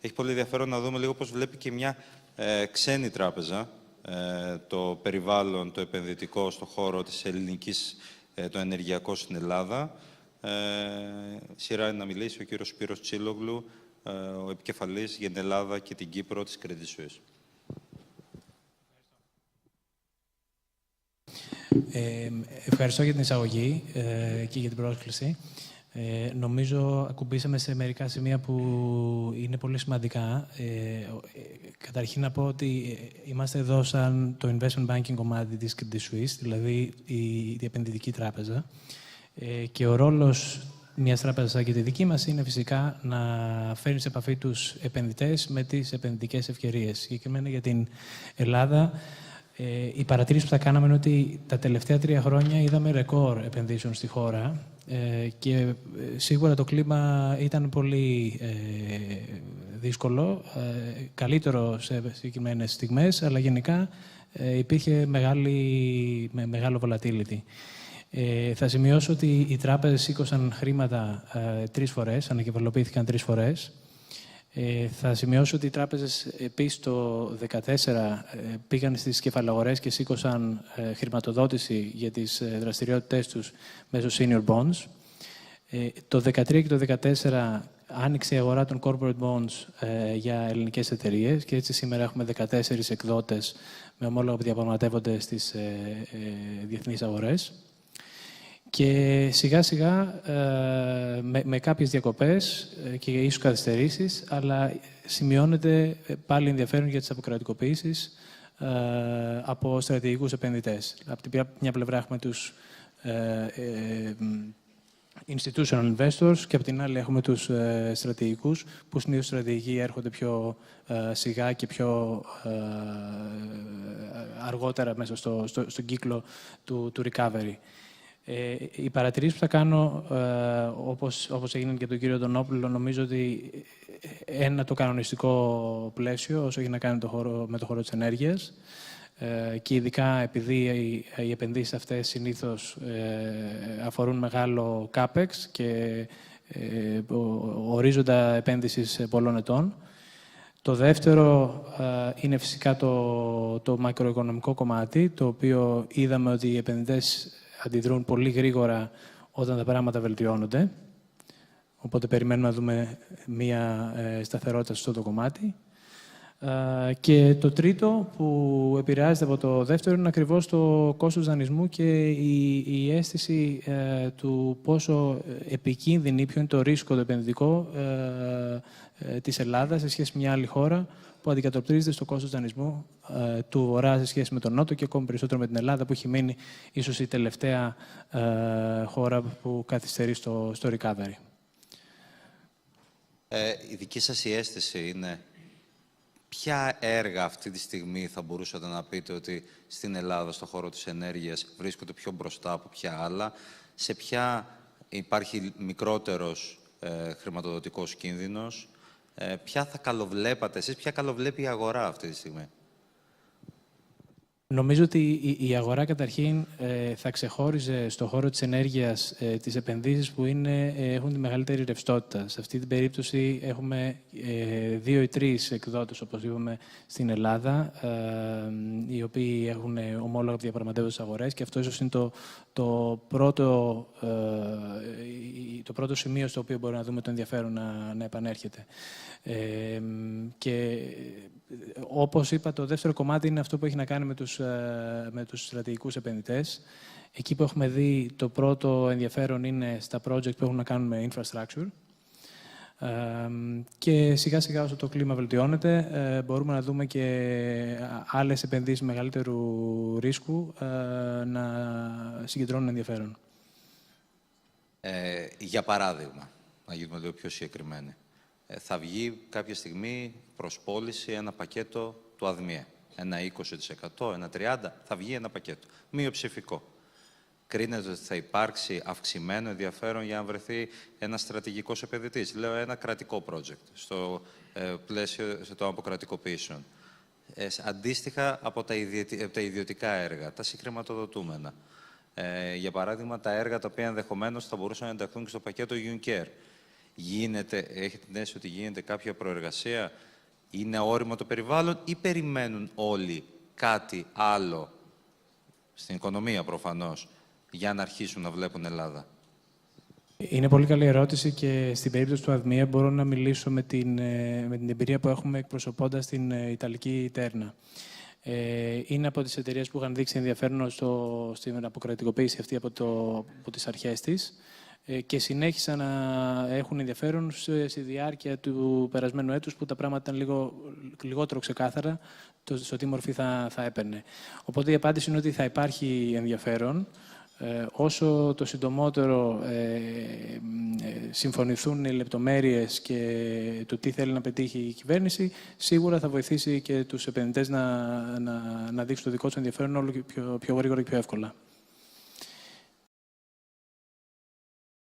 Έχει πολύ ενδιαφέρον να δούμε λίγο πώς βλέπει και μια ξένη τράπεζα το περιβάλλον, το επενδυτικό στο χώρο της ελληνικής, το ενεργειακό στην Ελλάδα. Σειρά είναι να μιλήσει ο κύριος Σπύρος Τσίλογλου, ο επικεφαλής για την Ελλάδα και την Κύπρο της Credit Suisse. Ευχαριστώ για την εισαγωγή και για την πρόσκληση. Νομίζω ακουμπήσαμε σε μερικά σημεία που είναι πολύ σημαντικά. Καταρχήν να πω ότι είμαστε εδώ σαν το investment banking κομμάτι της Credit Suisse, δηλαδή η επενδυτική τράπεζα. Και ο ρόλος μιας τράπεζας σαν και τη δική μας είναι φυσικά να φέρνει σε επαφή τους επενδυτές με τις επενδυτικές ευκαιρίες. Συγκεκριμένα για την Ελλάδα, η παρατήρηση που θα κάναμε είναι ότι τα τελευταία 3 χρόνια είδαμε ρεκόρ επενδύσεων στη χώρα και σίγουρα το κλίμα ήταν πολύ δύσκολο, καλύτερο σε συγκεκριμένες στιγμές, αλλά γενικά υπήρχε μεγάλο volatility. Θα σημειώσω ότι οι τράπεζες σήκωσαν χρήματα 3 φορές, ανακεφαλοποιήθηκαν 3 φορές. Θα σημειώσω ότι οι τράπεζες επίσης το 2014 πήγαν στις κεφαλαγορές και σήκωσαν χρηματοδότηση για τις δραστηριότητες τους μέσω senior bonds. Το 2013 και το 2014 άνοιξε η αγορά των corporate bonds για ελληνικές εταιρείες και έτσι σήμερα έχουμε 14 εκδότες με ομόλογα που διαπραγματεύονται στις διεθνείς αγορές. Και σιγά σιγά με κάποιες διακοπές και ίσως καθυστερήσεις, αλλά σημειώνεται πάλι ενδιαφέρον για τις αποκρατικοποιήσεις από στρατηγικούς επενδυτές. Από την μια πλευρά έχουμε τους institutional investors και από την άλλη έχουμε τους στρατηγικούς, που συνήθως στρατηγικοί έρχονται πιο σιγά και πιο αργότερα μέσα στον κύκλο του recovery. Οι παρατηρήσεις που θα κάνω, όπως έγιναν και τον κύριο Ντονόπουλο, νομίζω ότι το κανονιστικό πλαίσιο, όσο έχει να κάνει με το χώρο της ενέργειας, και ειδικά επειδή οι επενδύσεις αυτές συνήθως αφορούν μεγάλο CAPEX και ορίζοντα επένδυσης πολλών ετών. Το δεύτερο είναι φυσικά το μακροοικονομικό κομμάτι, το οποίο είδαμε ότι οι επενδυτές αντιδρούν πολύ γρήγορα όταν τα πράγματα βελτιώνονται. Οπότε περιμένουμε να δούμε μία σταθερότητα σε αυτό το κομμάτι. Και το τρίτο που επηρεάζεται από το δεύτερο είναι ακριβώς το κόστος δανεισμού και η αίσθηση του πόσο επικίνδυνη, ποιο είναι το ρίσκο το επενδυτικό της Ελλάδας σε σχέση με μια άλλη χώρα που αντικατοπτρίζεται στο κόστος δανεισμού του Βορρά σε σχέση με τον Νότο και ακόμη περισσότερο με την Ελλάδα, που έχει μείνει ίσως η τελευταία χώρα που καθυστερεί στο recovery. Η δική σας η αίσθηση είναι ποια έργα αυτή τη στιγμή θα μπορούσατε να πείτε ότι στην Ελλάδα, στον χώρο της ενέργειας, βρίσκονται πιο μπροστά από ποια άλλα, σε ποια υπάρχει μικρότερος χρηματοδοτικός κίνδυνος, ποια θα καλοβλέπατε εσείς, ποια καλοβλέπει η αγορά αυτή τη στιγμή? Νομίζω ότι η αγορά καταρχήν θα ξεχώριζε στον χώρο της ενέργειας τις επενδύσεις που έχουν τη μεγαλύτερη ρευστότητα. Σε αυτή την περίπτωση έχουμε 2 ή 3 εκδότες, όπως είπαμε, στην Ελλάδα, οι οποίοι έχουν ομόλογα που διαπραγματεύονται στις αγορές, και αυτό ίσως είναι το πρώτο σημείο στο οποίο μπορούμε να δούμε το ενδιαφέρον να επανέρχεται. Και όπως είπα, το δεύτερο κομμάτι είναι αυτό που έχει να κάνει με τους στρατηγικούς επενδυτές. Εκεί που έχουμε δει το πρώτο ενδιαφέρον είναι στα project που έχουν να κάνουν με infrastructure. Και σιγά σιγά όσο το κλίμα βελτιώνεται, μπορούμε να δούμε και άλλες επενδύσεις μεγαλύτερου ρίσκου να συγκεντρώνουν ενδιαφέρον. Για παράδειγμα, να γίνουμε λίγο πιο συγκεκριμένοι. Θα βγει κάποια στιγμή προς πώληση ένα πακέτο του ΑΔΜΙΕ. Ένα 20%, ένα 30%, θα βγει ένα πακέτο. Μειοψηφικό. Κρίνεται ότι θα υπάρξει αυξημένο ενδιαφέρον για να βρεθεί ένας στρατηγικός επενδυτής. Λέω ένα κρατικό project, στο πλαίσιο των αποκρατικοποιήσεων. Αντίστοιχα από τα ιδιωτικά έργα, τα συγχρηματοδοτούμενα. Για παράδειγμα, τα έργα τα οποία ενδεχομένως θα μπορούσαν να ενταχθούν και στο πακέτο Juncker. Έχετε την αίσθηση ότι γίνεται κάποια προεργασία, είναι όριμο το περιβάλλον ή περιμένουν όλοι κάτι άλλο, στην οικονομία προφανώς, για να αρχίσουν να βλέπουν Ελλάδα? Είναι πολύ καλή ερώτηση και στην περίπτωση του ΑΔΜΙΕ μπορώ να μιλήσω με την εμπειρία που έχουμε εκπροσωπώντας την Ιταλική Τέρνα. Είναι από τις εταιρείες που είχαν δείξει ενδιαφέρον στην αποκρατικοποίηση αυτή από τις αρχές της και συνέχισαν να έχουν ενδιαφέρον στη διάρκεια του περασμένου έτους που τα πράγματα ήταν λιγότερο ξεκάθαρα στο τι μορφή θα έπαιρνε. Οπότε η απάντηση είναι ότι θα υπάρχει ενδιαφέρον. Όσο το συντομότερο συμφωνηθούν οι λεπτομέρειες και το τι θέλει να πετύχει η κυβέρνηση, σίγουρα θα βοηθήσει και τους επενδυτές να δείξουν το δικό τους ενδιαφέρον όλο και πιο γρήγορα και πιο εύκολα.